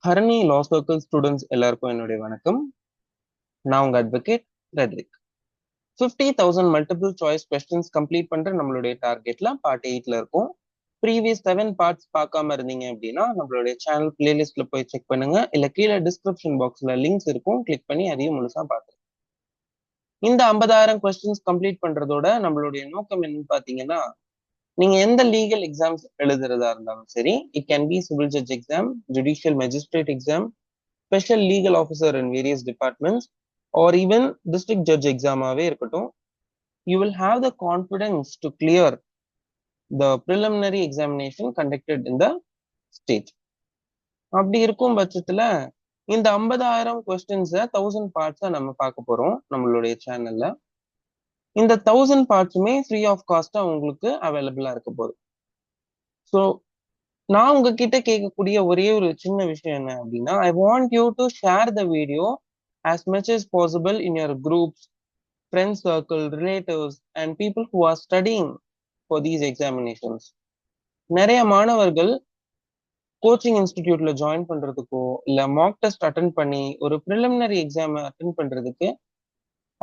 ஹரணி லா circle students எல்லாருக்கும் என்னுடைய வணக்கம். நான் உங்க அட்வொகேட் ரெட்ரிக். 50,000 மல்டிபிள் சாய்ஸ் கொஸ்டின்ஸ் கம்ப்ளீட் பண்ற நம்மளுடைய டார்கெட்ல பார்ட் 8ல இருக்கும். ப்ரீவியஸ் 7 பார்ட்ஸ் பார்க்காம இருந்தீங்க அப்படின்னா நம்மளுடைய சேனல் பிளேலிஸ்ட்ல போய் செக் பண்ணுங்க, இல்ல கீழே டிஸ்கிரிப்ஷன் பாக்ஸ்ல லிங்க்ஸ் இருக்கும், கிளிக் பண்ணி அதையும் முழுசா பாத்துருங்க. இந்த 50,000 கொஸ்டின்ஸ் கம்ப்ளீட் பண்றதோட நம்மளுடைய நோக்கம் என்னன்னு பாத்தீங்கன்னா, நீங்க எந்த லீகல் எக்ஸாம்ஸ் எழுதுறதா இருந்தாலும் சரி, it can be civil judge exam, judicial magistrate exam, special legal officer in various departments, or even district judge exam ஆவே இருக்கட்டும், you will have the confidence to clear the preliminary examination conducted in the state. அப்படி இருக்கும் பட்சத்துல இந்த 50,000 கொஸ்டின்ஸை 1000 பார்ட்ஸா நம்ம பார்க்க போறோம் நம்மளுடைய சேனல்ல. இந்த 1000 பார்ட்ஸுமே ஃப்ரீ ஆஃப் காஸ்டா உங்களுக்கு அவைலபிளா இருக்க போகுது. ஸோ நான் உங்ககிட்ட கேட்கக்கூடிய ஒரே ஒரு சின்ன விஷயம் என்ன அப்படின்னா, I want you to share the video as much as possible in your groups, friend circle, relatives, and people who are studying for these examinations. நிறைய மாணவர்கள் கோச்சிங் இன்ஸ்டிடியூட்ல ஜாயின் பண்றதுக்கோ இல்ல மாக் டெஸ்ட் அட்டன் பண்ணி ஒரு ப்ரிலிமினரி எக்ஸாம் அட்டன் பண்றதுக்கு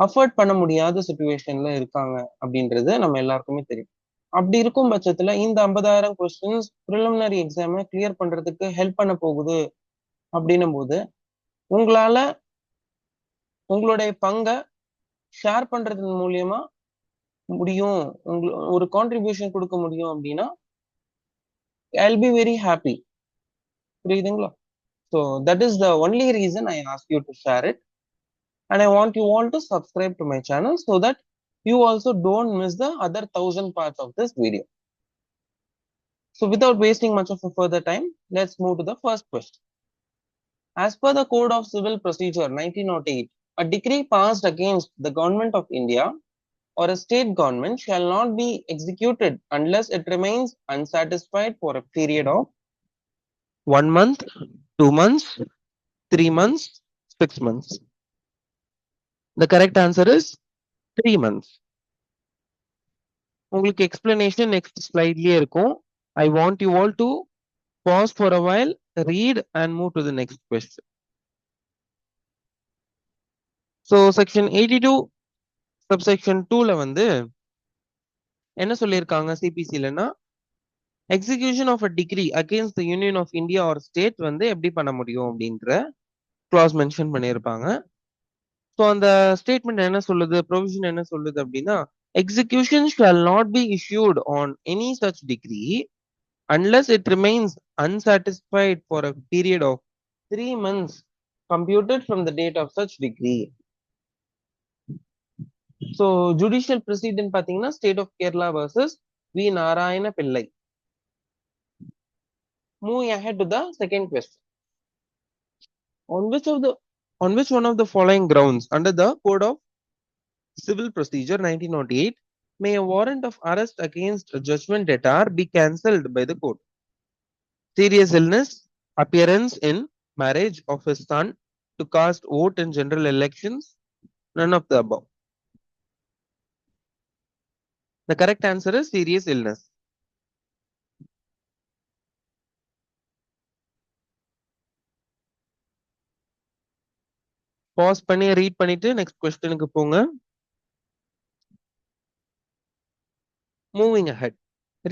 afford பண்ண முடியாத சுச்சுவேஷன்ல இருக்காங்க அப்படின்றது நம்ம எல்லாருக்குமே தெரியும். அப்படி இருக்கும் பட்சத்துல இந்த 50,000 கொஸ்டின்ஸ் ப்ரிலிமினரி எக்ஸாமை கிளியர் பண்றதுக்கு ஹெல்ப் பண்ண போகுது அப்படின்னும் போது உங்களால உங்களுடைய பங்கை ஷேர் பண்றதன் மூலியமா முடியும், ஒரு கான்ட்ரிபியூஷன் கொடுக்க முடியும் அப்படின்னா I'll be very happy. புரியுதுங்களா? So that is the only reason I ask you to share it, and I want you all to subscribe to my channel so that you also don't miss the other 1,000 parts of this video. So without wasting much of a further time, let's move to the first question. As per the Code of Civil Procedure 1908, a decree passed against the government of India or a state government shall not be executed unless it remains unsatisfied for a period of 1 month, 2 months, 3 months, 6 months. The correct answer is 3 months. உங்களுக்கு explanation next slideலயே இருக்கும். I want you all to pause for a while, read and move to the next question. So section 82 subsection 2ல வந்து என்ன சொல்லியிருக்காங்க சிபிசிலன்னா, execution of a decree against the union of India or state வந்து எப்படி பண்ண முடியும் அப்படின்ற கிளாஸ் மென்ஷன் பண்ணியிருப்பாங்க. ஸோ அந்த ஸ்டேட்மெண்ட் என்ன சொல்லுது, ப்ரொவிஷன் என்ன சொல்லுது அப்படின்னா, execution shall not be issued on any such decree unless it remains unsatisfied for a period of 3 months computed from the date of such decree. So judicial precedent பாத்தீங்கன்னா state of Kerala versus V Narayana Pillai. Moving ahead to the second question. On which one of the following grounds under the Code of Civil Procedure 1908 may a warrant of arrest against a judgment debtor be cancelled by the court? Serious illness, appearance in marriage of his son to cast vote in general elections, none of the above. The correct answer is serious illness. Pause பண்ணி read பண்ணிட்டு next questionக்கு போங்க. Moving ahead.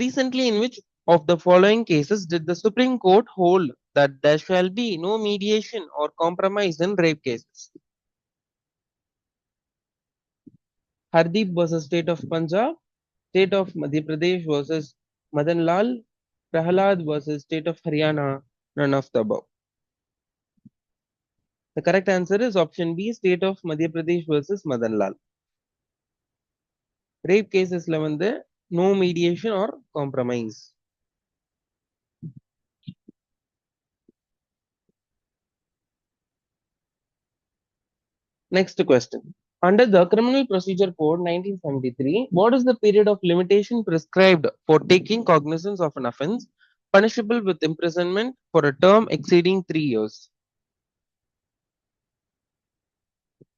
Recently, in which of the following cases did the Supreme Court hold that there shall be no mediation or compromise in rape cases? Hardeep versus State of Punjab, State of Madhya Pradesh versus Madan Lal, Prahalad versus State of Haryana, none of the above. The correct answer is option B, State of Madhya Pradesh versus Madan Lal. Rape cases la வந்து no mediation or compromise. Next question. Under the Criminal Procedure Code 1973, what is the period of limitation prescribed for taking cognizance of an offence punishable with imprisonment for a term exceeding 3 years?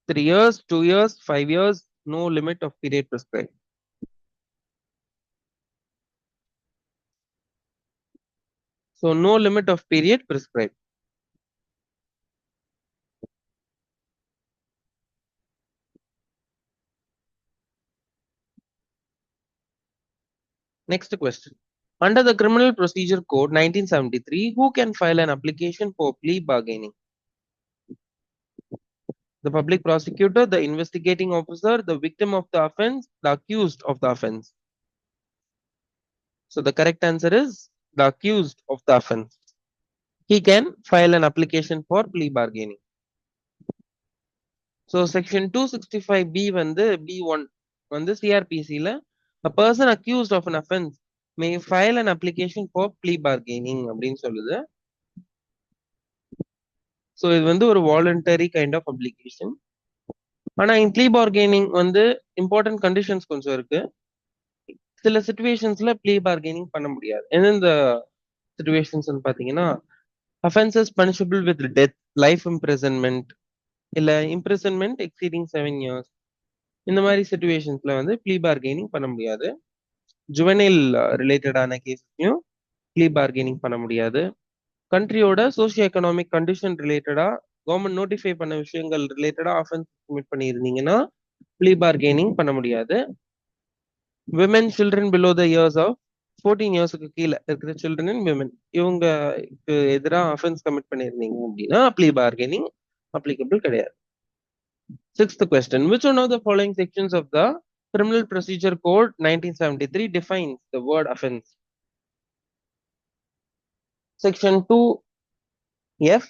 3 years, 2 years, 5 years, no limit of period prescribed. So no limit of period prescribed. Next question. Under the Criminal Procedure Code 1973, who can file an application for plea bargaining? The public prosecutor, the investigating officer, the victim of the offense, the accused of the offense. So the correct answer is the accused of the offense. He can file an application for plea bargaining. So section 265B வந்து B1 வந்து CRPC ல a person accused of an offense may file an application for plea bargaining அப்படின்னு சொல்லுது. So இது வந்து ஒரு voluntary kind of application. ஆனா in plea bargaining வந்து இம்பார்ட்டன்ட் கண்டிஷன்ஸ் கொஞ்சம் இருக்கு. சில சிச்சுவேஷன்ஸ்ல ப்ளீ பார்கெனிங் பண்ண முடியாது. எந்தெந்த சிச்சுவேஷன்ஸ் பாத்தீங்கன்னா, offences punishable with death, life imprisonment, இல்ல இம்ப்ரிசன்மெண்ட் எக்ஸீடிங் 7 years, இந்த மாதிரி சிச்சுவேஷன்ஸ்ல வந்து ப்ளீ பார்கெனிங் பண்ண முடியாது. ஜுவனைல் ரிலேட்டடான கேஸையும் ப்ளீ பார்கெனிங் பண்ண முடியாது. கண்ட்ரியோட சோசியோ எக்கனாமிக் கண்டிஷன் ரிலேட்டடா கவர்மெண்ட் நோட்டிஃபை பண்ண விஷயங்கள் ரிலேட்டடா ஆஃபென்ஸ் கமிட் பண்ணியிருந்தீங்கன்னா ப்ளீ பார்கெனிங் பண்ண முடியாது. Women children below the years of 14 இயர்ஸ்க்கு கீழே இருக்கிற சில்ட்ரன் அண்ட் விமன் இவங்க எதிராக அஃபென்ஸ் கமிட் பண்ணியிருந்தீங்க அப்படின்னா ப்ளீ பார்கெனிங் அப்ளிகபிள் கிடையாது. Sixth question. Which one of the following sections of the Criminal Procedure Code 1973 defines the word offense? Section 2F,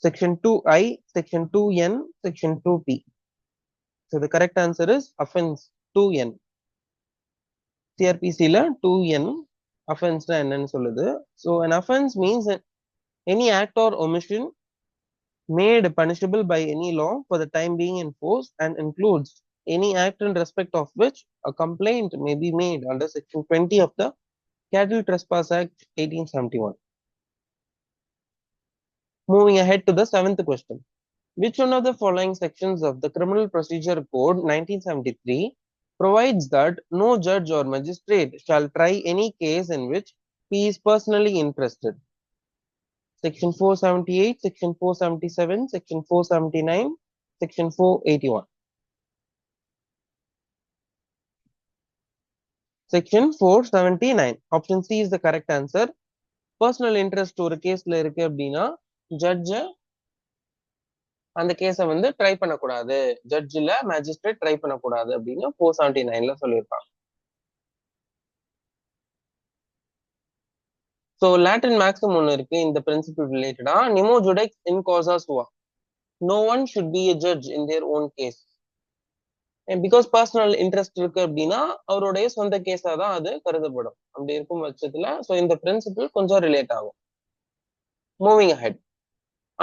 Section 2I, Section 2N, Section 2P. So the correct answer is offense 2N. CRPC ல 2N offense என்னன்னு சொல்லுது. So an offense means any act or omission made punishable by any law for the time being in force and includes any act in respect of which a complaint may be made under Section 20 of the Cattle Trespass Act 1871. Moving ahead to the seventh question. Which one of the following sections of the Criminal Procedure Code 1973 provides that no judge or magistrate shall try any case in which he is personally interested? Section 478, Section 477, Section 479, Section 481. Section 479. Option C is the correct answer. Personal interest ஒரு கேஸ்ல இருக்கு அப்படின்னா ஜட்ஜ அந்த கேஸை வந்து try பண்ணக்கூடாது, ஜட்ஜில் magistrate try பண்ணக்கூடாது அப்படின்னு 479ல சொல்லியிருப்பாங்க. ஸோ லாட்டின் மேக்ஸிமம் ஒன்று இருக்கு இந்த பிரின்சிபிள் ரிலேட்டடா, நிமோ ஜுடெக்ஸ் in causa sua, no one should be a judge in their own case. Because personal interest இருக்கு அப்படின்னா அவருடைய சொந்த கேஸா தான் அது கருதப்படும். அப்படி இருக்கும் பட்சத்துல ஸோ இந்த பிரின்சிபிள் கொஞ்சம் ரிலேட் ஆகும். Moving ahead.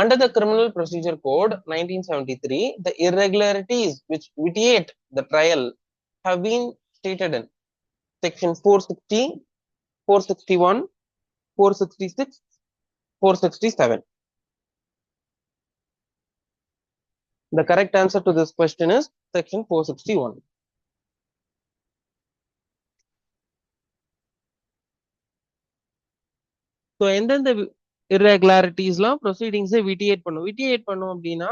Under the Criminal Procedure Code 1973, the irregularities which vitiate the trial have been stated in Section 460, 461, 466, 467. The correct answer to this question is Section 461. So, எந்தெந்த irregularities-லாம் ப்ரொசீடிங்ஸை விட்டியேட் பண்ணும் அப்படின்னா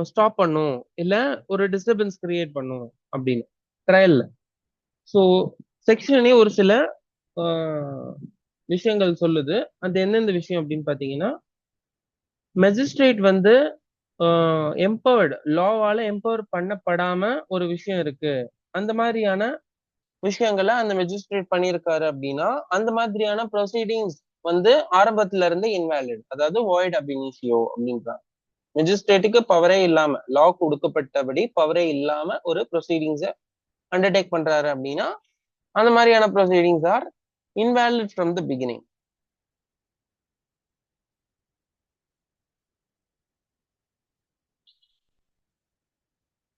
ஸ்டாப் பண்ணும் இல்ல ஒரு disturbance create பண்ணும் அப்படின்னு ட்ரையல்ல. So செக்ஷனே ஒரு சில விஷயங்கள் சொல்லுது. அது எந்தெந்த விஷயம் அப்படின்னு பாத்தீங்கன்னா, மெஜிஸ்ட்ரேட் வந்து எம்பவர்டு லாவால எம்பவர் பண்ணப்படாம ஒரு விஷயம் இருக்கு, அந்த மாதிரியான விஷயங்களை அந்த மெஜிஸ்ட்ரேட் பண்ணியிருக்காரு அப்படின்னா அந்த மாதிரியான ப்ரொசீடிங்ஸ் வந்து ஆரம்பத்துல இருந்து இன்வேலிட், அதாவது வாய்ட் அப் இனிஷியோ அப்படின்றாங்க. மெஜிஸ்ட்ரேட்டுக்கு பவரே இல்லாம, லா கொடுக்கப்பட்டபடி பவரே இல்லாம ஒரு ப்ரொசீடிங்ஸை அண்டர்டேக் பண்றாரு அப்படின்னா அந்த மாதிரியான proceedings are invalid from the beginning.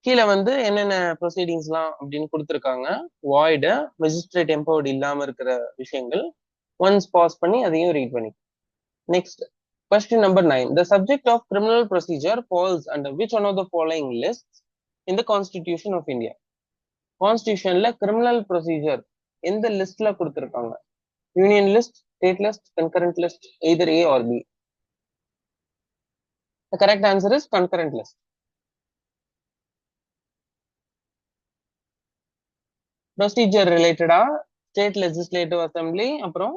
கீழே வந்து என்னென்ன ப்ரொசீடிங்ஸ்லாம் அப்படின்னு கொடுத்துருக்காங்க. வாய்டு, மெஜிஸ்ட்ரேட் எம்பவர்டு இல்லாம இருக்கிற விஷயங்கள் ஒன்ஸ் பாஸ் பண்ணி அதையும் ரீட் பண்ணி. Next question number 9. The subject of criminal procedure falls under which one of the following lists in the Constitution of India? கான்ஸ்டியூஷன்ல கிரிமினல் ப்ரொசீஜர் எந்த லிஸ்ட்ல கொடுத்துருக்காங்க? Union list, state list, concurrent list, either A or B. The correct answer is concurrent list. Procedure ரிலேட்டடா state legislative assembly, அப்புறம்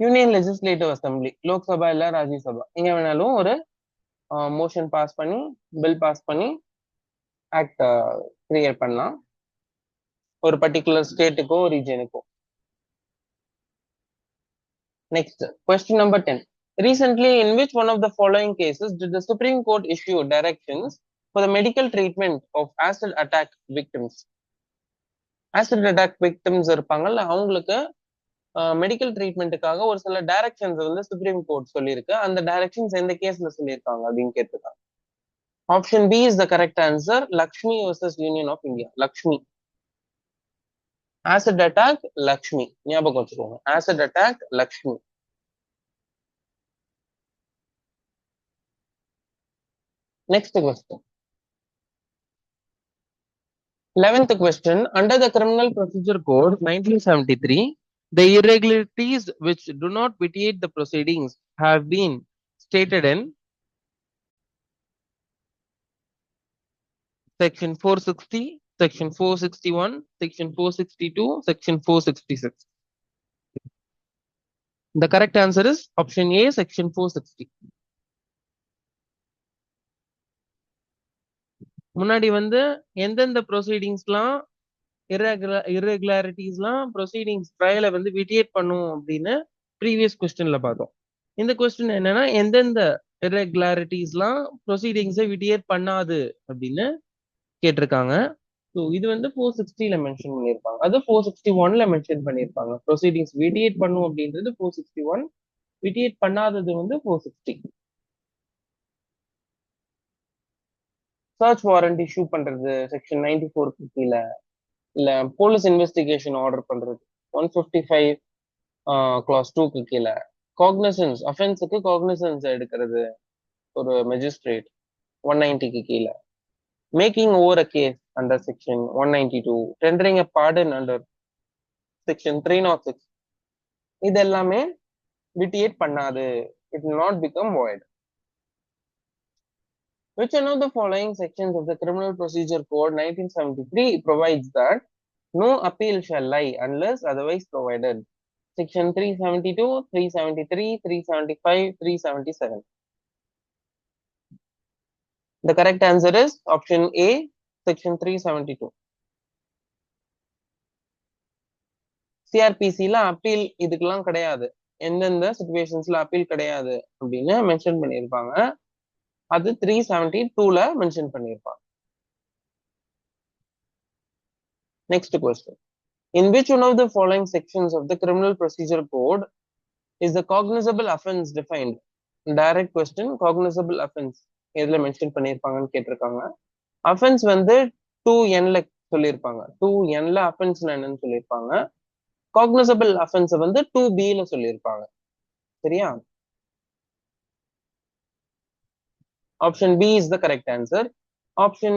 union legislative assembly, Lok Sabha இல்ல ராஜ்யசபா, எங்க வேணாலும் ஒரு மோஷன் பாஸ் பண்ணி, பில் பாஸ் பண்ணி ஆக்ட் கிரியேட் பண்ணலாம் ஒரு பர்டிகுலர் ஸ்டேட்டுக்கோ ரீஜனுக்கோ. Next, question number 10. Recently, in which one of the following cases did the Supreme Court issue directions for the medical treatment of acid attack victims? Acid attack victims இருப்பாங்கல்ல, அவங்களுக்கு medical ட்ரீட்மெண்ட்டுக்காக ஒரு சில directions வந்து supreme court சொல்லியிருக்கு. அந்த directions எந்த கேஸ்ல சொல்லியிருக்காங்க அப்படின்னு கேட்டிருக்காங்க. Option B is the correct answer. Lakshmi versus Union of India. Lakshmi. Acid attack Lakshmi, ஞாபகம் வச்சுக்கோங்க. Acid attack Lakshmi. Next question. 11th question. Under the Criminal Procedure Code 1973, the irregularities which do not vitiate the proceedings have been stated in Section 460, Section 461, Section 462, Section 466. The correct answer is option A, Section 460. முன்னாடி வந்து எந்தெந்த ப்ரொசீடிங்ஸ்லாம் irregularities-லாம் proceedings ட்ரையலை வந்து விட்டியேட் பண்ணும் அப்படின்னு previous கொஸ்டின்ல பார்த்தோம். இந்த question என்னன்னா எந்தெந்த irregularities-லாம் ப்ரொசீடிங்ஸை விட்டியேட் பண்ணாது அப்படின்னு கேட்டிருக்காங்க. ஸோ இது வந்து 460ல மென்ஷன் பண்ணியிருப்பாங்க, அது 461ல மென்ஷன் பண்ணியிருப்பாங்க. ப்ரொசீடிங்ஸ் விட்டியேட் பண்ணும் அப்படின்றது 461, விட்டியேட் பண்ணாதது வந்து 460. சர்ச் வாரண்ட் இஷ்யூ பண்றது செக்ஷன் 94 கீழே, இல்ல போலீஸ் இன்வெஸ்டிகேஷன் ஆர்டர் பண்றது 155 clause 2 கீழே, காக்னிசன்ஸ் அஃபென்ஸுக்கு காக்னிசன்ஸ் எடுக்கிறது ஒரு மெஜிஸ்ட்ரேட் 190 கீழே, making over a case under section 192, tendering a pardon under section 306, இது எல்லாமே விட்டியேட் பண்ணாது. It will not become void. Which one of the following sections of the Criminal Procedure Code 1973 provides that no appeal shall lie unless otherwise provided? Section 372, 373, 375, 377. The correct answer is option A, Section 372. CRPC ல appeal இதுக்கெல்லாம் கிடையாது, எந்தெந்த சிச்சுவேஷன்ஸ்ல appeal கிடையாது அப்படின்னு mention பண்ணியிருப்பாங்க. அது 372ல mention பண்ணியிருப்பாங்க. Next question. In which one of the following sections of the Criminal Procedure Code is the cognizable offense defined? Direct question. Cognizable offense எதுல மென்ஷன் பண்ணியிருப்பாங்கன்னு கேட்டிருக்காங்க. அஃபென்ஸ் வந்து 2Nல சொல்லியிருப்பாங்க, 2Nல அஃபென்ஸ் என்னன்னு சொல்லியிருப்பாங்க. காக்னிசபிள் அஃபென்ஸ் வந்து 2Bல சொல்லியிருப்பாங்க. சரியா? Option B is the correct answer. Option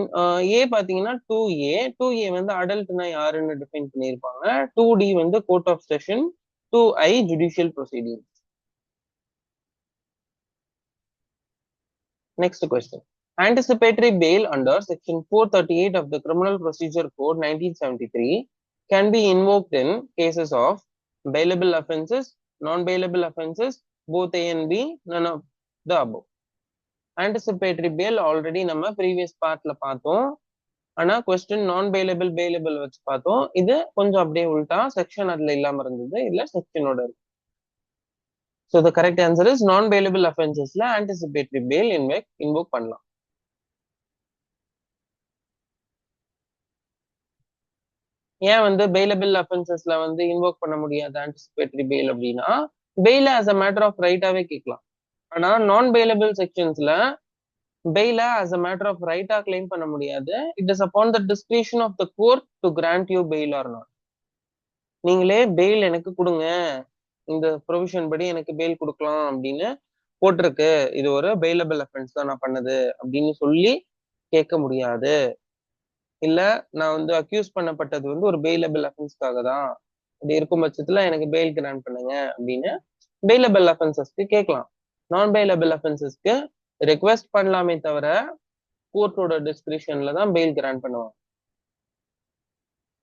A பாத்தீங்கன்னா 2A வந்து அடல்ட்னா யாருன்னு டிஃபைன் பண்ணியிருப்பாங்க. 2D வந்து court of session, 2I judicial proceedings. Next question. Anticipatory bail under section 438 of the Criminal Procedure Code 1973 can be invoked in cases of bailable offenses, non-bailable offenses, both A and B, none of the above. Anticipatory bail already நம்ம previous partல பார்த்தோம். ஆனா question non-bailable, bailable வச்சு பார்த்தோம். இது கொஞ்சம் அப்படியே உள்டா, section அதுல இல்லாம இருந்தது, இல்ல செக்ஷனோட இருக்கு. So the correct answer is non-bailable offensesல anticipatory bail invoke பண்ணலாம். ஏன் வந்து bailable offensesல வந்து இன்வோக் பண்ண முடியாது anticipatory bail அப்படின்னா, bail as a matter of ரைட்டாவே கேட்கலாம். ஆனா நான் bailable செக்ஷன்ஸ்ல bail as a matter of ரைட்டா கிளைம் பண்ண முடியாது. It is upon the discretion of the court to grant you bail or not. நீங்களே bail எனக்கு கொடுங்க, இந்த ப்ரொவிஷன் படி எனக்கு bail கொடுக்கலாம் அப்படின்னு போட்டிருக்கு, இது ஒரு bailable offense தான் நான் பண்ணது அப்படின்னு சொல்லி கேட்க முடியாது. இல்ல நான் வந்து அக்யூஸ் பண்ணப்பட்டது வந்து ஒரு பெயிலபிள் அஃபென்ஸ்க்காக தான், அப்படி இருக்கும் பட்சத்துல எனக்கு பெயில் கிராண்ட் பண்ணுங்க அப்படின்னு பெயிலபிள் அஃபென்சஸ்க்கு கேட்கலாம். நான் பெயிலபிள் அஃபென்சஸ்க்கு ரெக்வெஸ்ட் பண்ணலாமே தவிர கோர்ட்டோட டிஸ்கிரிப்ஷன்ல தான் பெயில் கிராண்ட் பண்ணுவாங்க.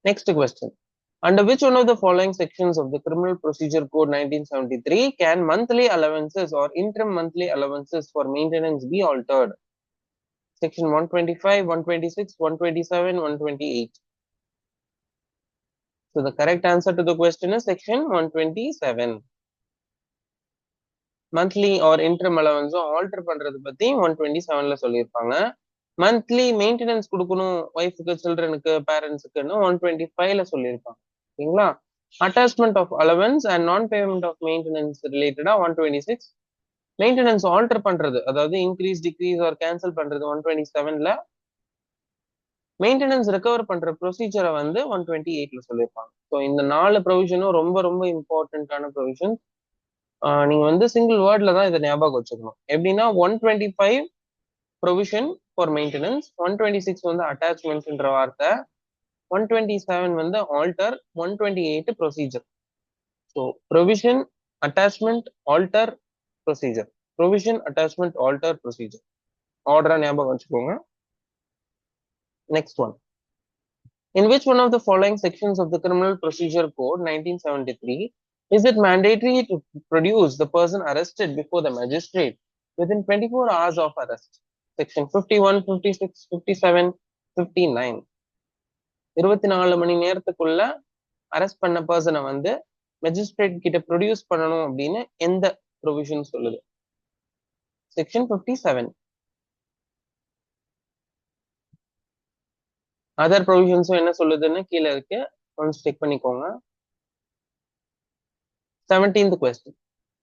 Next question. Under which one of the following sections of the Criminal Procedure Code 1973 can monthly allowances or interim monthly allowances for maintenance be altered? Section 125, 126, 127, 128. So the correct answer to the question is section 127. Monthly or interim allowance alter பண்றது பத்தி 127ல சொல்லியிருப்பாங்க. Monthly maintenance கொடுக்கணும் ஒய்ஃபுக்கு சில்ட்ரனுக்கு பேரண்ட்ஸுக்குன்னு 125ல சொல்லியிருப்பாங்க. ஓகேங்களா? Attachment of allowance and நான் payment of maintenance ரிலேட்டடா 126. Maintenance alter பண்றது, அதாவது இன்க்ரீஸ் டிக்ரீஸ் ஆர் கேன்சல் பண்றது 127ல. மெயின்டெனன்ஸ் ரெக்கவர் பண்ற ப்ரொசீஜரை வந்து 128ல சொல்லியிருப்பாங்க. ஸோ இந்த 4 ப்ரொவிஷனும் ரொம்ப ரொம்ப இம்பார்ட்டன்டான ப்ரொவிஷன். நீங்க வந்து சிங்கிள் வேர்ட்ல தான் இதை ஞாபகம் வச்சுக்கணும். எப்படின்னா 125 ப்ரொவிஷன் ஃபார் மெயின்டெனன்ஸ், 126 வந்து அட்டாச்மெண்ட்ன்ற வார்த்தை, 127 வந்து alter, 128 procedure. So provision, attachment, alter, procedure. Provision, attachment, alter, procedure. ஆர்டரா ஞாபகம் வச்சுக்கோங்க. Next one. In which one of the following sections of the Criminal Procedure Code 1973 is it mandatory to produce the person arrested before the magistrate within 24 hours of arrest? Section 51, 56, 57, 59. 24 மணி நேரத்துக்குள்ள arrest பண்ண பர்சனை வந்து magistrate கிட்ட produce பண்ணணும் அப்படின்னு எந்த provision சொல்லுது? Section 57. Other ப்ரொவிஷன்ஸும் என்ன சொல்லுதுன்னு கீழே இருக்கு, ஒன்ஸ் செக் பண்ணிக்கோங்க. 17th question.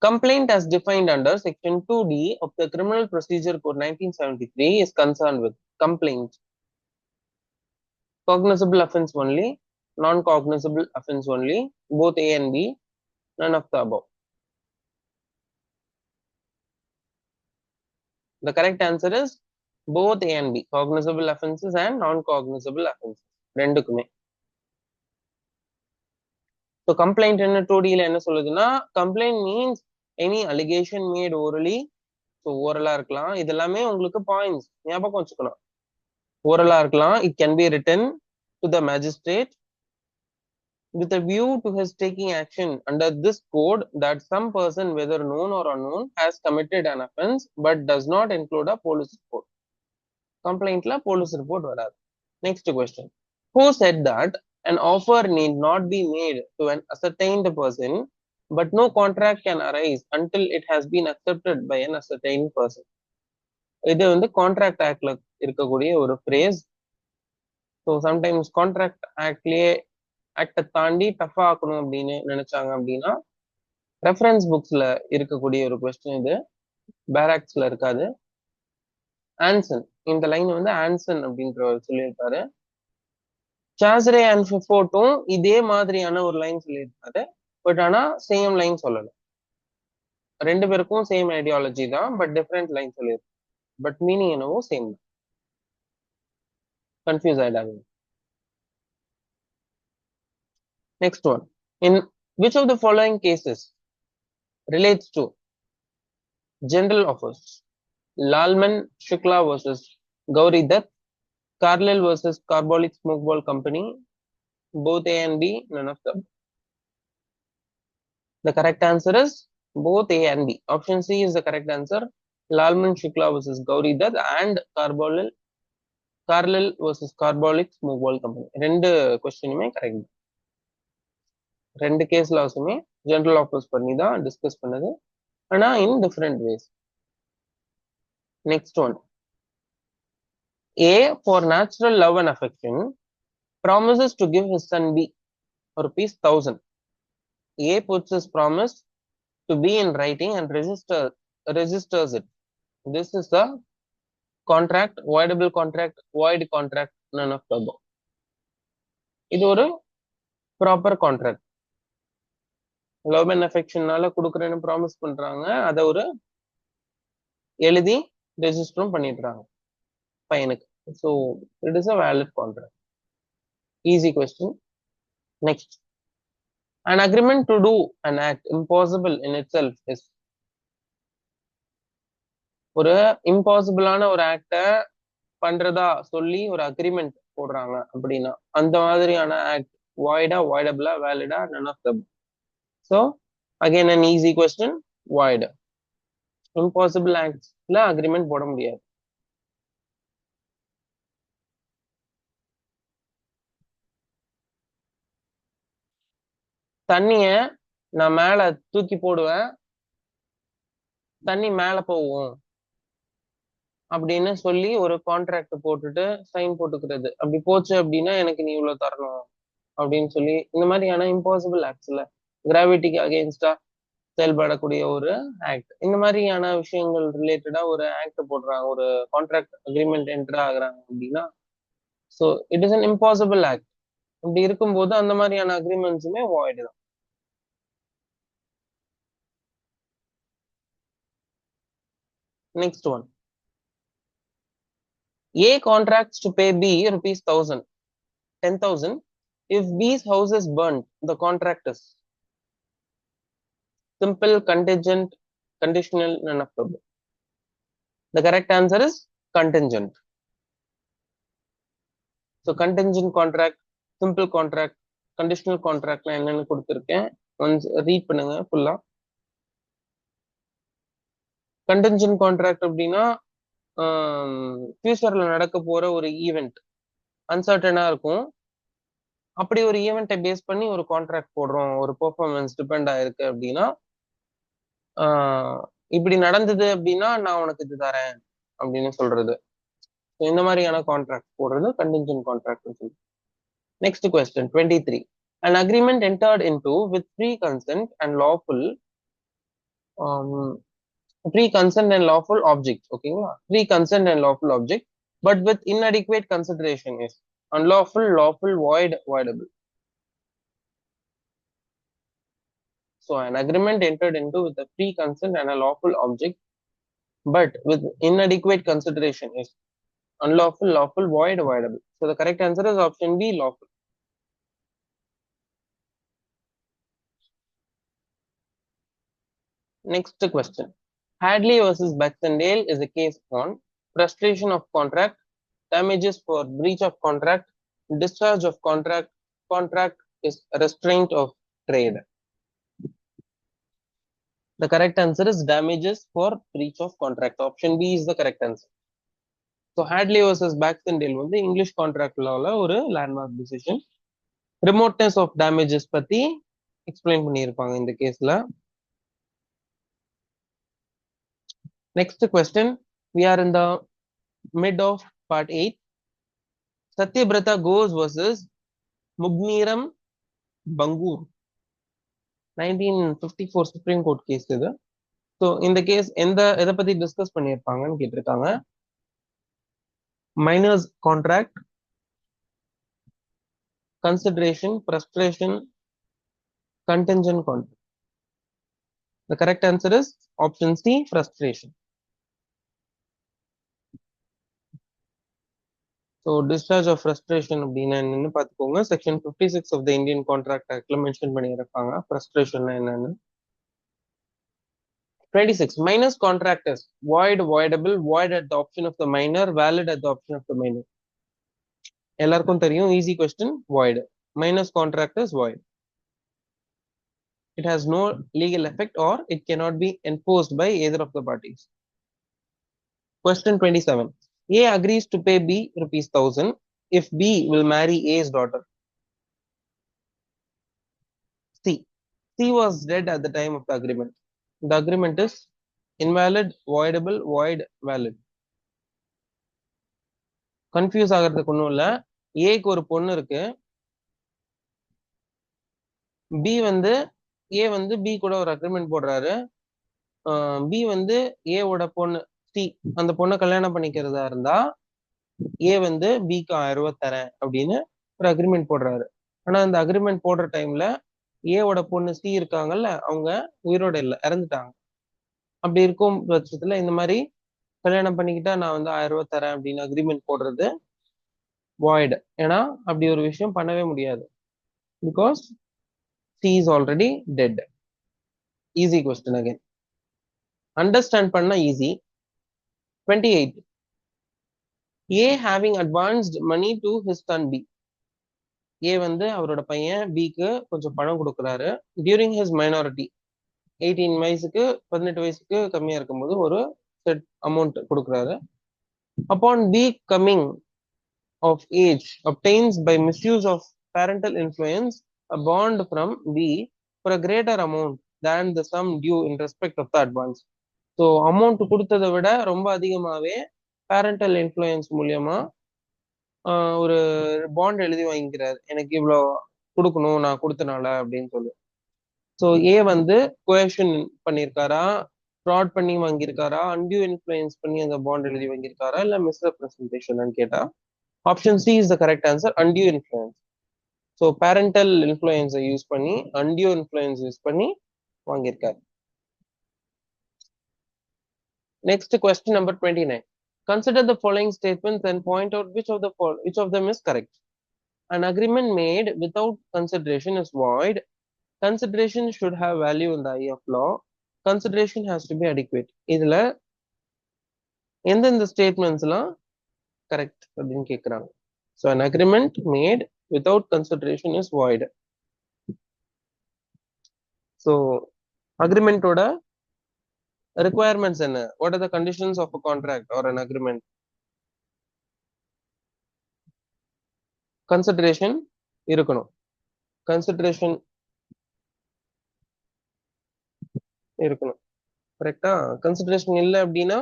Complaint as defined under section 2D of the Criminal Procedure Code 1973 is concerned with complaint. Cognizable offense only, non-cognizable offense only, both A and B, none of the above. The correct answer is both A and B, cognizable offenses and non-cognizable offenses. ரெண்டுக்குமே. So complaint என்ன 2D ல என்ன சொல்லுதுன்னா, complaint means any allegation made orally. So ஓரலா இருக்கலாம். இது எல்லாமே உங்களுக்கு பாயிண்ட்ஸ் ஞாபகம் வச்சுக்கணும். ஓரலா இருக்கலாம். It can be written to the magistrate with a view to his taking action under this code that some person, whether known or unknown, has committed an offense but does not include a police report. Complaintல police report வராது. Next question. Who said that an offer need not be made to an ascertained person but no contract can arise until it has been accepted by an ascertained person? இது வந்து contract ஆக்ட்ல இருக்கக்கூடிய ஒரு phrase. So sometimes contract ஆக்ட்லயே ஆக்டை தாண்டி டஃபா ஆக்கணும் அப்படின்னு நினைச்சாங்க அப்படின்னா reference புக்ஸ்ல இருக்கக்கூடிய ஒரு கொஸ்டின் இது, பேராக்ஸ்ல இருக்காது. ஆன்சன், இந்த லைன் வந்து ஆன்சன் அப்படின்றவர் சொல்லியிருப்பாரு. சாசரே அண்ட் ஃபிஃபோட்டும் இதே மாதிரியான ஒரு லைன் சொல்லியிருப்பாரு. பட் ஆனா சேம் லைன் சொல்லல. ரெண்டு பேருக்கும் சேம் ஐடியாலஜி தான், பட் டிஃப்ரெண்ட் லைன் சொல்லியிருப்பாரு. பட் மீனிங் என்னவோ சேம் தான். Confuse ஆயிடாங்க. Next one. In which of the following cases relates to general offers? Lalman Shukla versus Gauri Dutt, Carlyle versus Carbolic Smokeball Company, both A and B, none of them. The correct answer is both A and B. Option C is the correct answer. Lalman Shukla versus Gauri Dutt and Carlyle versus Carbolic Smokeball Company. ரெண்டு கொஸ்டினுமே correct. ரெண்டு case லாஸுமே general offers பண்ணி தான் discuss பண்ணது, ஆனா in different ways. Next one. A, for natural love and affection, promises to give his son B ₹1,000. A puts his promise to B in writing and registers it. This is the contract, voidable contract, void contract, none of the above. இது ஒரு proper contract. Love and அஃபெக்ஷனால கொடுக்குறேன்னு promise பண்றாங்க, அதை ஒரு எழுதி ரெஜிஸ்டரும் பண்ணிடுறாங்க பையனுக்கு. So it is a valid contract. Easy question. Next. An agreement to do an act impossible in itself is. ஒரு இம்பாசிபிளான ஒரு ஆக்டை பண்றதா சொல்லி ஒரு அக்ரிமெண்ட் போடுறாங்க அப்படின்னா அந்த மாதிரியான act void-ஆ, voidable-ஆ, valid-ஆ, none of them. So again an easy question, void. Impossible acts-ல agreement போட முடியாது. தண்ணிய நான் மேல தூக்கி போடுவேன், தண்ணி மேல போகும் அப்படின்னு சொல்லி ஒரு கான்ட்ராக்ட் போட்டுட்டு சைன் போட்டுக்கிறது. அப்படி போச்சு அப்படின்னா எனக்கு நீ இவ்வளவு தரணும் அப்படின்னு சொல்லி, இந்த மாதிரியான இம்பாசிபிள் ஆக்ட்ஸ்ல கிராவிட்டிக்கு அகெயின்ஸ்டா செயல்படக்கூடிய ஒரு ஆக்ட், இந்த மாதிரியான விஷயங்கள் ரிலேட்டடா ஒரு ஆக்ட் போடுறாங்க, ஒரு கான்ட்ராக்ட் அக்ரிமெண்ட் என்டர் ஆகுறாங்க அப்படின்னா, so it is an impossible act. இப்படி இருக்கும்போது அந்த மாதிரியான அக்ரிமெண்ட்ஸுமே வாய்டு தான். Next one. A contracts to pay B rupees 10,000 if B's house is burnt. The contract is simple, contingent, conditional, none of the above. The correct answer is contingent. So contingent contract, simple contract, conditional contract நான் என்னன்னு கொடுத்திருக்கேன், once read பண்ணுங்க ஃபுல்லா. contingent contract அப்படின்னா ஃபியூச்சர்ல நடக்க போற ஒரு ஈவெண்ட் அன்சர்டனா இருக்கும். அப்படி ஒரு ஈவெண்ட்டை பேஸ் பண்ணி ஒரு கான்ட்ராக்ட் போடுறோம், ஒரு பெர்ஃபார்மன்ஸ் டிபெண்ட் ஆயிருக்கு அப்படின்னா, இப்படி நடந்தது அப்படின்னா நான் உனக்கு இது தரேன் அப்படின்னு சொல்றது. இந்த மாதிரியான கான்ட்ராக்ட் போடுறது கண்டின்ஜென்ட் கான்ட்ராக்ட் சொல்லி. Next question 23. An agreement entered into with free consent and lawful object. ஓகேங்களா, free consent and lawful object but with inadequate consideration is unlawful, lawful, void, voidable. So an agreement entered into with a free consent and a lawful object but with inadequate consideration is unlawful, lawful, void, voidable. So the correct answer is option B, lawful. Next question. Hadley versus Baxendale is a case on frustration of contract, damages for breach of contract, discharge of contract, contract is restraint of trade. The correct answer is damages for breach of contract. Option B is the correct answer. So Hadley versus Baxendale வந்து English contract லால ஒரு landmark decision. ரிமோட்னஸ் of damages பத்தி explain பண்ணியிருப்பாங்க இந்த கேஸ்ல. Next question. We are in the mid of part 8. Satyabrata Ghose versus Mugneeram Bangur. 1954 Supreme Court case இது. So இந்த case எதை பத்தி டிஸ்கஸ் பண்ணியிருப்பாங்கன்னு கேட்டிருக்காங்க. Miners contract, consideration, frustration, contingent contract. The correct answer is option C, frustration. So discharge of frustration அப்படின்னா என்னன்னு பார்த்துக்கோங்க. Section 56 of the Indian Contract Actல mention பண்ணியிருப்பாங்க frustration என்னன்னு. 26. Minors contract is void, voidable, void at the option of the minor, valid at the option of the minor. எல்லாருக்கும் தெரியும், easy question, void. Minors contract is void. It has no legal effect or it cannot be enforced by either of the parties. Question 27. A agrees to pay B rupees 1,000 if B will marry A's daughter. C was dead at the time of the agreement. The agreement is invalid, voidable, void, valid. Confuse ஆகிறதுக்கு ஒன்றும் இல்லை. ஏக்கு ஒரு பொண்ணு இருக்கு, B வந்து ஏ வந்து B கூட ஒரு அக்ரிமெண்ட் போடுறாரு. பி வந்து ஏவோட பொண்ணு சி, அந்த பொண்ணை கல்யாணம் பண்ணிக்கிறதா இருந்தா ஏ வந்து பிக்கு 1000 ரூபாய் தரேன் அப்படின்னு ஒரு அக்ரிமெண்ட் போடுறாரு. ஆனா அந்த அக்ரிமெண்ட் போடுற டைம்ல ஏவோட பொண்ணு சி இருக்காங்கல்ல, அவங்க உயிரோட இல்லை, இறந்துட்டாங்க. அப்படி இருக்கும் பட்சத்துல இந்த மாதிரி கல்யாணம் பண்ணிக்கிட்டா நான் வந்து 1000 ரூபாய் தரேன் அப்படின்னு அக்ரிமெண்ட் போடுறது வாய்டு. ஏன்னா அப்படி ஒரு விஷயம் பண்ணவே முடியாது. Because she is already dead. Easy question again, understand பண்ணா easy. 28. A having advanced money to his son B. A வந்து அவரோட பையன் பிக்கு கொஞ்சம் பணம் கொடுக்குறாரு. டியூரிங் ஹிஸ் மைனாரிட்டி 18 வயசுக்கு 18 வயசுக்கு கம்மியா இருக்கும்போது ஒரு செட் அமௌண்ட் கொடுக்குறாரு. Upon be coming of age obtains by misuse of parental influence a bond from B for a greater amount than the sum due in respect of the advance. So amount கொடுத்ததை விட ரொம்ப அதிகமாகவே parental influence மூலியமா ஒரு bond எழுதி வாங்கிக்கிறார், எனக்கு இவ்வளோ கொடுக்கணும் நான் கொடுத்தனால அப்படின்னு சொல்லி. ஸோ ஏ வந்து கோயஷன் பண்ணியிருக்காரா, ஃப்ராட் பண்ணி வாங்கியிருக்காரா, அன்டியூ இன்ஃப்ளூயன்ஸ் பண்ணி அந்த பாண்ட் எழுதி வாங்கியிருக்காரா, இல்லை மிஸ்ரெப்ரசன்டேஷன் கேட்டா option C is the correct answer, undue influence. So parental இன்ஃப்ளூயன்ஸை யூஸ் பண்ணி அன்டியூ இன்ஃப்ளூயன்ஸ் யூஸ் பண்ணி வாங்கியிருக்காரு. Next question number 29. Consider the following statements and point out which of them is correct. An agreement made without consideration is void. Consideration should have value in the eye of law. Consideration has to be adequate. இதுல எந்தெந்த ஸ்டேட்மெண்ட்ஸ்லாம் correct அப்படின்னு கேட்குறாங்க. So an agreement made without consideration is void. So அக்ரிமெண்டோட requirements என்ன? What are the conditions of a contract or an agreement? Consideration இருக்கணும். Consideration இருக்கணும். கரெக்டா? Consideration இல்லை அப்படின்னா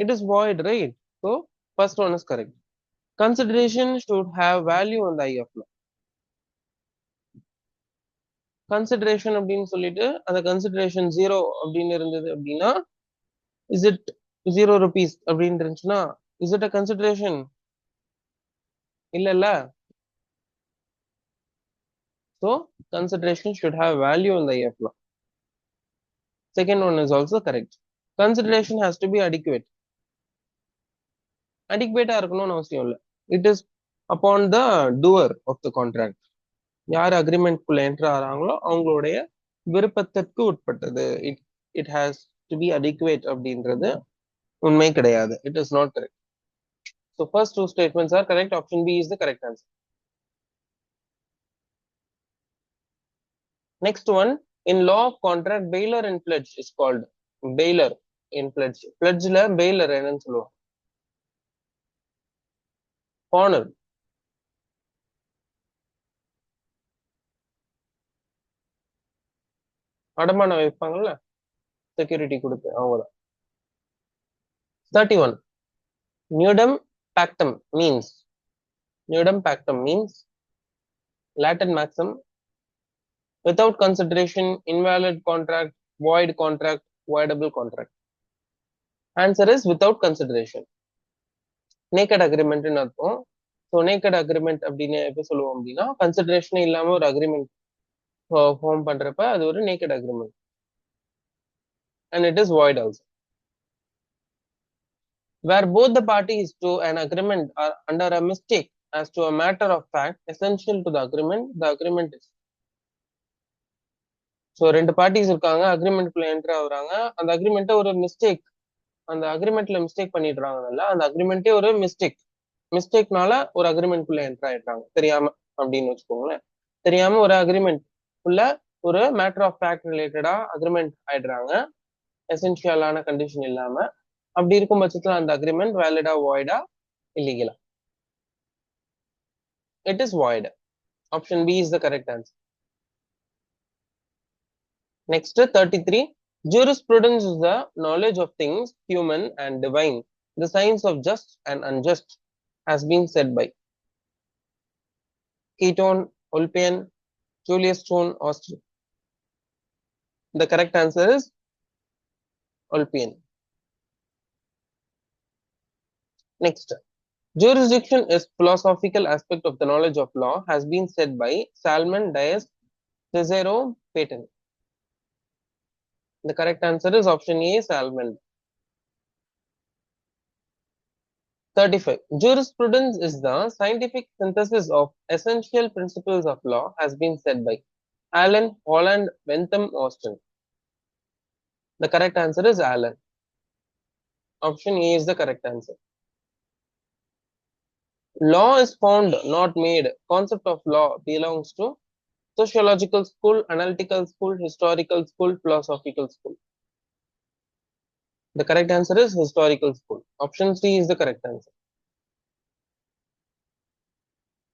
it is void, right? So first one is correct. Consideration should have value in the eye of law. Consideration அப்படின்னு சொல்லிட்டு அந்த consideration 0 அப்படின்னு இருந்தது அப்படின்னா is it 0 rupees அப்படின்னு இருந்துச்சுன்னா is it a consideration? இல்ல. So consideration should have value in the eye of law. Second one is also correct. Consideration has to be adequate. Adequate இருக்கணும்னு அவசியம் இல்லை. It is upon the doer of the contract. யார் அக்ரிமெண்ட்குள்ள enter ஆகிறாங்களோ அவங்களுடைய விருப்பத்திற்கு உட்பட்டது. It has to be adequate அப்படின்றது உண்மை கிடையாது. It is not correct. So first two statements are correct. Option B is the correct answer. Next one, in law of contract, bailor in pledge is called bailor in pledge. Pledgeல bailor என்னன்னு சொல்லுவோம்? Honor. அடமானம் வைப்பாங்கல்ல, security கொடுத்து, அவங்கதான். 31. Nudum pactum means Latin maxim, without consideration, invalid contract, void contract, voidable contract. Answer is without consideration. Naked agreement ன்னு அர்த்தம். So naked agreement அப்படின்னு எப்போ சொல்லுவோம் அப்படின்னா கன்சிடரேஷனே இல்லாம ஒரு அக்ரிமெண்ட் ஃபார்ம் பண்றப்ப அது ஒரு naked agreement. And it is void also. Where both the parties to an agreement are under a mistake as to a matter of fact essential to the agreement is. So ரெண்டு parties இருக்காங்க, அக்ரிமெண்ட்குள்ள enter ஆகுறாங்க, அந்த அக்ரிமெண்ட்டை ஒரு mistake, அந்த அக்ரிமெண்ட்ல mistake பண்ணிடுறாங்கல்ல, அந்த அக்ரிமெண்ட்டே ஒரு மிஸ்டேக்னால ஒரு அக்ரிமெண்ட்குள்ள enter ஆயிடுறாங்க தெரியாம அப்படின்னு வச்சுக்கோங்களேன். தெரியாம ஒரு அக்ரிமெண்ட் உள்ள ஒரு மேட்டர் ஆஃப் ஃபேக்ட் ரிலேட்டடா அக்ரிமெண்ட் ஆயிடுறாங்க, எசென்ஷியலான கண்டிஷன் இல்லாம. அப்படி இருக்கும் பட்சத்துல அந்த அக்ரிமெண்ட் வேலிடா, வாய்டா, இல்லீகலா? It is void. Option B is the correct answer. Next, 33. Jurisprudence is the knowledge of things human and divine, the science of just and unjust, has been said by Keaton, Ulpian, Julius Stone, Austin. The correct answer is Ulpian. Next, jurisdiction is philosophical aspect of the knowledge of law, has been said by Salmon, Dias, Cicero, Paton. The correct answer is option A, Salmon. 35. Jurisprudence is the scientific synthesis of essential principles of law, has been said by Allen, Holland, Bentham, Austin. The correct answer is Allen. Option A is the correct answer. Law is found, not made. Concept of law belongs to sociological school, analytical school, historical school, philosophical school. The correct answer is historical school. Option C is the correct answer.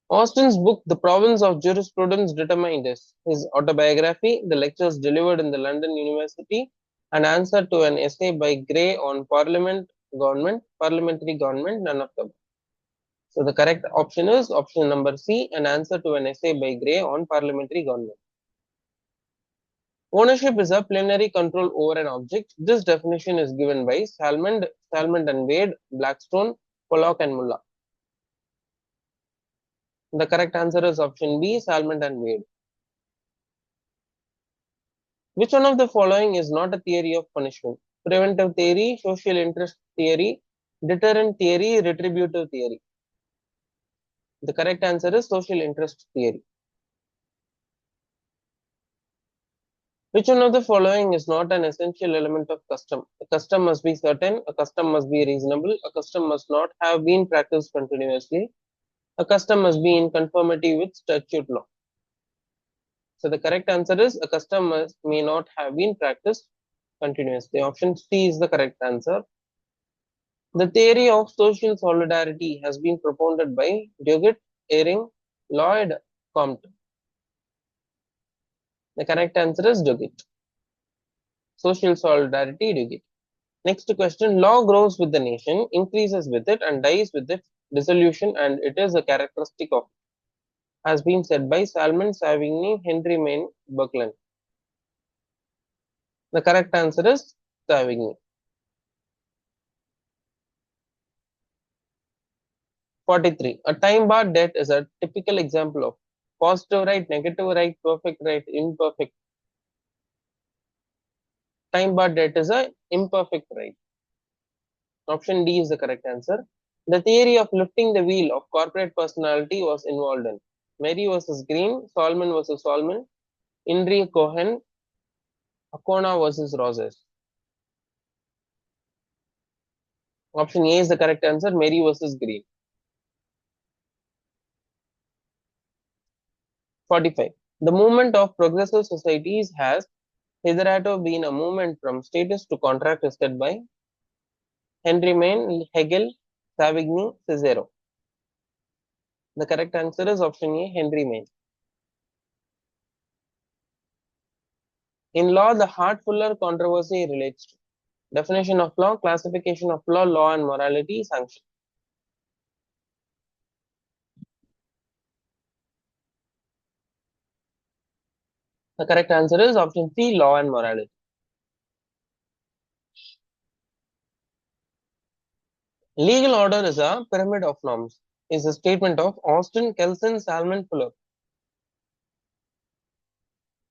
Austin's book, The Province of Jurisprudence Determined, is his autobiography, the lectures delivered in the London University, an answer to an essay by Gray on parliamentary government, none of them. So the correct option is option number C, an answer to an essay by Gray on parliamentary government. Ownership is a plenary control over an object. This definition is given by Salmond and Wade, Blackstone, Pollock and Muller. The correct answer is option B, Salmond and Wade. Which one of the following is not a theory of punishment? Preventive theory, social interest theory, deterrent theory, retributive theory. The correct answer is social interest theory. Which one of the following is not an essential element of custom? A custom must be certain, a custom must be reasonable, a custom must not have been practiced continuously, a custom must be in conformity with statute law. So the correct answer is a custom may not have been practiced continuously. Option C is the correct answer. The theory of social solidarity has been propounded by Duguid, Eyring, Lloyd, Compton. The correct answer is Duguid. Social solidarity, Duguid. Next question. Law grows with the nation, increases with it, and dies with its dissolution, and it is a characteristic of it, has been said by Salmon, Savigny, Henry Maine, Buckland. The correct answer is Savigny. 43. A time-barred debt is a typical example of positive right, negative right, perfect right, imperfect. Time-barred debt is a imperfect right. Option D is the correct answer. The theory of lifting the wheel of corporate personality was involved in Mary versus Green, Solomon versus Solomon, Indri Cohen, Acona versus Roses. Option A is the correct answer. Mary versus Green. 45. The movement of progressive societies has hitherto been a movement from status to contract listed by Henry Maine, Hegel, Savigny, Cicero. The correct answer is option A, Henry Maine. In law, the Hart-Fuller controversy relates to definition of law, classification of law, law and morality, sanction. The correct answer is option C, law and morality. Legal order is a pyramid of norms, is a statement of Austin, Kelsen, Salmon, Fuller.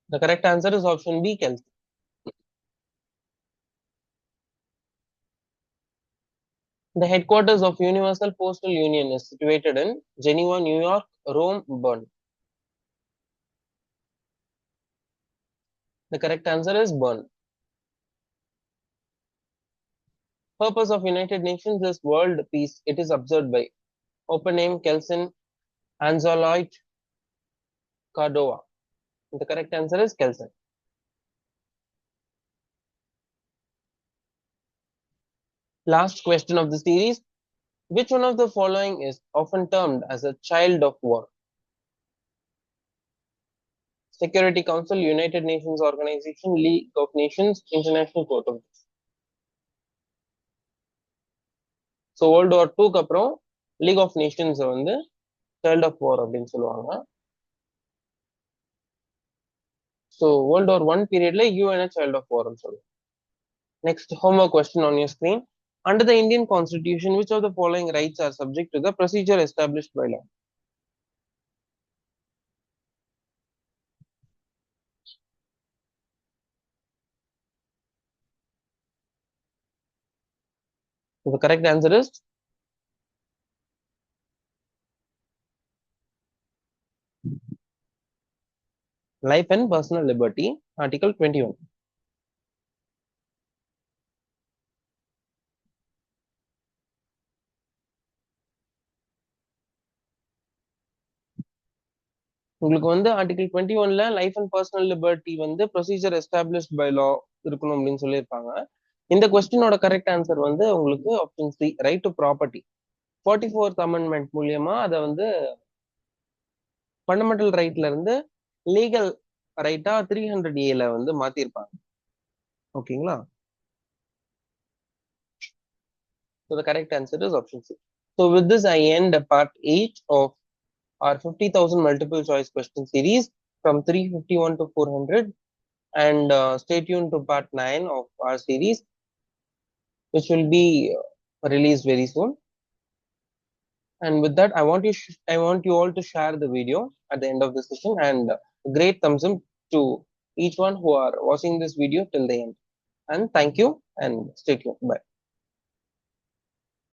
The correct answer is option B, Kelsen. The headquarters of Universal Postal Union is situated in Geneva, New York, Rome, Bern. The correct answer is Bern. Purpose of United Nations is world peace. It is observed by Oppenheim, Kelsen, Anzalite, Cordova. The correct answer is Kelsen. Last question of the series. Which one of the following is often termed as a child of war? Security Council, United Nations Organization, League of Nations, International Court of Justice. So World War II அப்புறம் League of Nations வந்து child of war அப்படின்னு சொல்லுவாங்க. So World War I periodல UN child of war ன்னு சொல்லுவாங்க. Next homework question on your screen. Under the Indian Constitution, which of the following rights are subject to the procedure established by law? So the correct answer is life and personal liberty, Article 21. உங்களுக்கு வந்து article 21ல life and personal liberty வந்து procedure established by law இருக்கணும் அப்படின்னு சொல்லியிருப்பாங்க. இந்த கொஸ்டினோட correct answer வந்து உங்களுக்கு option C, right to property. 44th amendment மூலியமா அதை வந்து ஃபண்டமெண்டல் ரைட்ல இருந்து லீகல் ரைட்டா 300A வந்து மாத்திருப்பாங்க. ஓகேங்களா? So the correct answer is option C. So with this, I end part 8 of our 50,000 multiple choice question series from 351 to 400. And stay tuned to part 9 of our series, which will be released very soon. And with that, I want you all to share the video at the end of the session, and great thumbs up to each one who are watching this video till the end. And thank you, and stay tuned. Bye.